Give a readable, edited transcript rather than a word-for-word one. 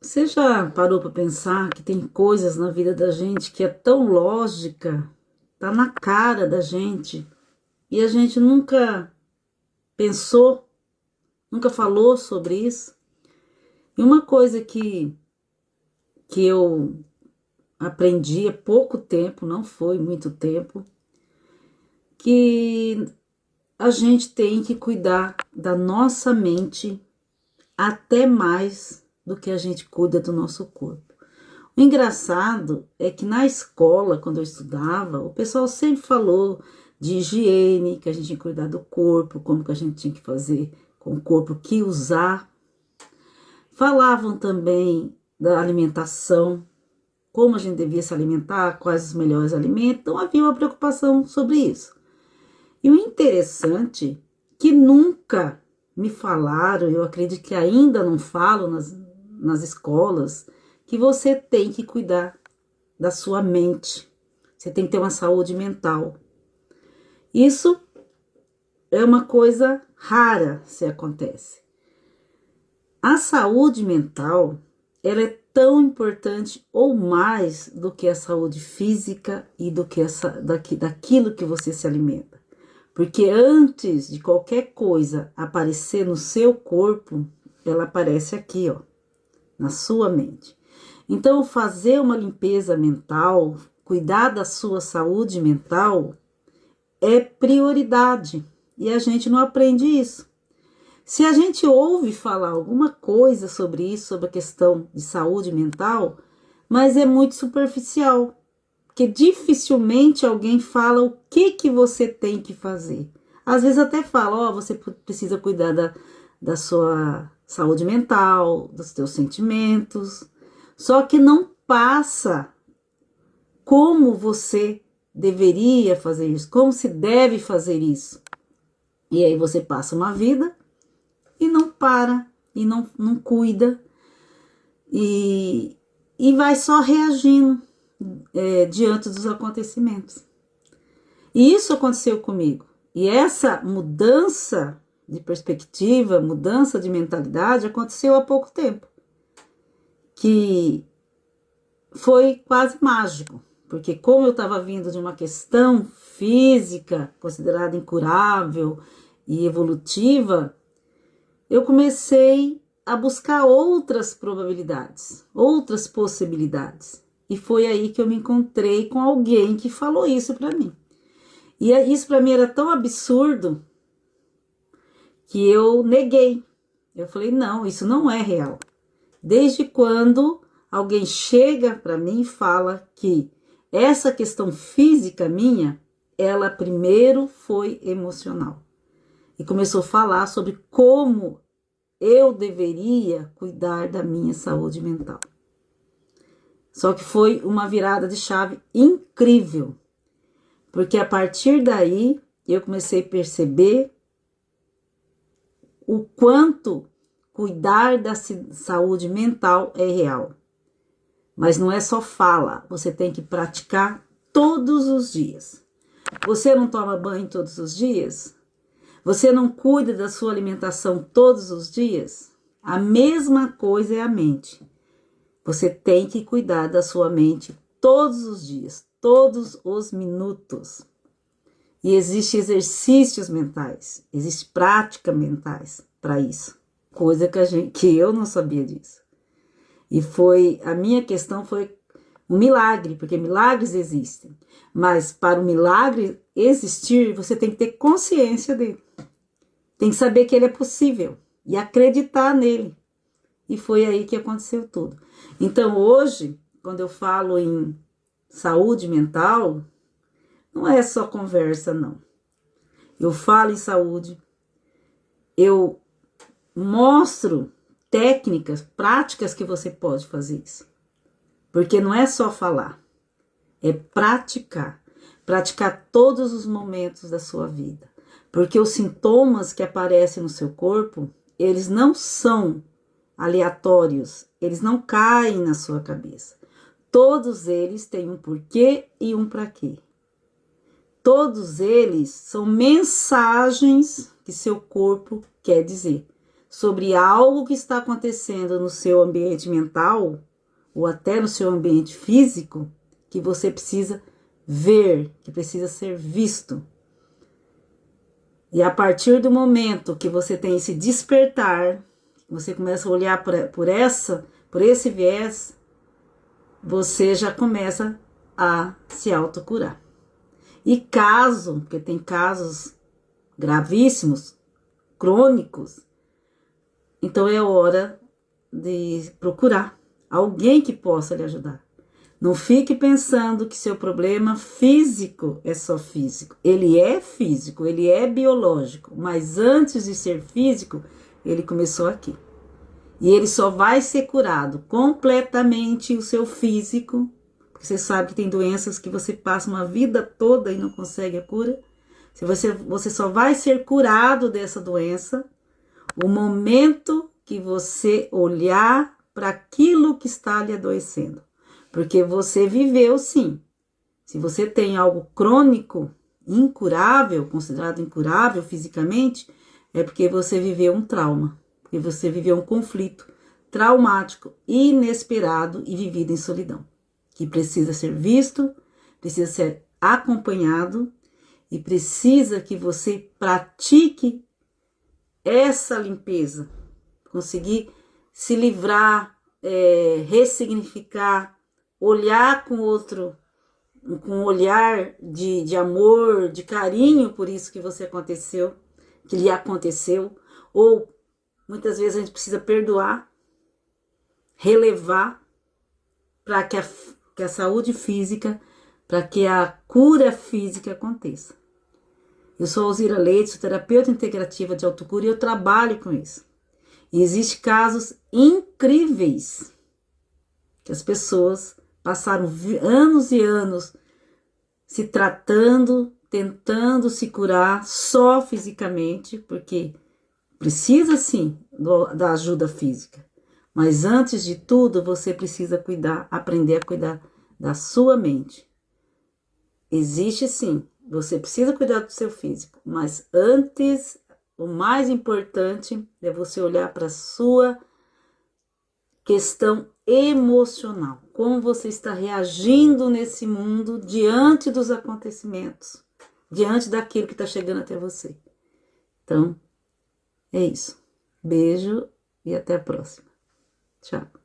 Você já parou para pensar que tem coisas na vida da gente que é tão lógica, tá na cara da gente, e a gente nunca pensou, nunca falou sobre isso? E uma coisa que eu aprendi há pouco tempo, não foi muito tempo, que a gente tem que cuidar da nossa mente até mais do que a gente cuida do nosso corpo. O engraçado é que na escola, quando eu estudava, o pessoal sempre falou de higiene, que a gente tinha que cuidar do corpo, como que a gente tinha que fazer com o corpo, o que usar. Falavam também da alimentação, como a gente devia se alimentar, quais os melhores alimentos. Então havia uma preocupação sobre isso. E o interessante é que nunca me falaram, eu acredito que ainda não falam nas escolas, que você tem que cuidar da sua mente. Você tem que ter uma saúde mental. Isso é uma coisa rara se acontece. A saúde mental, ela é tão importante ou mais do que a saúde física e do que daquilo que você se alimenta. Porque antes de qualquer coisa aparecer no seu corpo, ela aparece aqui, ó, na sua mente. Então, fazer uma limpeza mental, cuidar da sua saúde mental é prioridade e a gente não aprende isso. Se a gente ouve falar alguma coisa sobre isso, sobre a questão de saúde mental, mas é muito superficial, porque dificilmente alguém fala o que você tem que fazer. Às vezes até fala, ó, você precisa cuidar da sua saúde mental, dos seus sentimentos, só que não passa como você deveria fazer isso, como se deve fazer isso. E aí você passa uma vida e não para, e não cuida, e vai só reagindo diante dos acontecimentos. E isso aconteceu comigo. E essa mudança de perspectiva, mudança de mentalidade aconteceu há pouco tempo. Que foi quase mágico, porque como eu estava vindo de uma questão física considerada incurável e evolutiva, eu comecei a buscar outras probabilidades, outras possibilidades. E foi aí que eu me encontrei com alguém que falou isso para mim. E isso para mim era tão absurdo que eu neguei. Eu falei, não, isso não é real. Desde quando alguém chega para mim e fala que essa questão física minha, ela primeiro foi emocional. E começou a falar sobre como eu deveria cuidar da minha saúde mental. Só que foi uma virada de chave incrível, porque a partir daí eu comecei a perceber o quanto cuidar da saúde mental é real. Mas não é só fala, você tem que praticar todos os dias. Você não toma banho todos os dias? Você não cuida da sua alimentação todos os dias? A mesma coisa é a mente. Você tem que cuidar da sua mente todos os dias, todos os minutos. E existem exercícios mentais, existe prática mentais para isso. Coisa que eu não sabia disso. E a minha questão foi um milagre, porque milagres existem. Mas para o milagre existir, você tem que ter consciência dele. Tem que saber que ele é possível e acreditar nele. E foi aí que aconteceu tudo. Então hoje, quando eu falo em saúde mental, não é só conversa, não. Eu falo em saúde, eu mostro técnicas, práticas que você pode fazer isso. Porque não é só falar, é praticar. Praticar todos os momentos da sua vida. Porque os sintomas que aparecem no seu corpo, eles não são aleatórios, eles não caem na sua cabeça. Todos eles têm um porquê e um para quê. Todos eles são mensagens que seu corpo quer dizer. sobre algo que está acontecendo no seu ambiente mental ou até no seu ambiente físico, que você precisa ver, que precisa ser visto. E a partir do momento que você tem esse despertar, você começa a olhar por esse viés, você já começa a se autocurar. E caso, porque tem casos gravíssimos, crônicos, então é hora de procurar alguém que possa lhe ajudar. Não fique pensando que seu problema físico é só físico. Ele é físico, ele é biológico, mas antes de ser físico, ele começou aqui. E ele só vai ser curado completamente o seu físico, porque você sabe que tem doenças que você passa uma vida toda e não consegue a cura. Você só vai ser curado dessa doença o momento que você olhar para aquilo que está lhe adoecendo. Porque você viveu, sim. Se você tem algo crônico, incurável, considerado incurável fisicamente, é porque você viveu um trauma, porque você viveu um conflito traumático, inesperado e vivido em solidão, que precisa ser visto, precisa ser acompanhado e precisa que você pratique essa limpeza, conseguir se livrar, ressignificar, olhar com um olhar de amor, de carinho por isso que que lhe aconteceu, ou muitas vezes a gente precisa perdoar, relevar, para que a saúde física, para que a cura física aconteça. Eu sou Alzira Leite, sou terapeuta integrativa de autocura e eu trabalho com isso. E existem casos incríveis que as pessoas passaram anos e anos se tratando, tentando se curar só fisicamente, porque precisa sim da ajuda física. Mas antes de tudo, você precisa aprender a cuidar da sua mente. Existe sim, você precisa cuidar do seu físico, mas antes, o mais importante é você olhar para a sua questão emocional. Como você está reagindo nesse mundo diante dos acontecimentos, diante daquilo que está chegando até você. Então, é isso. Beijo e até a próxima. Tchau.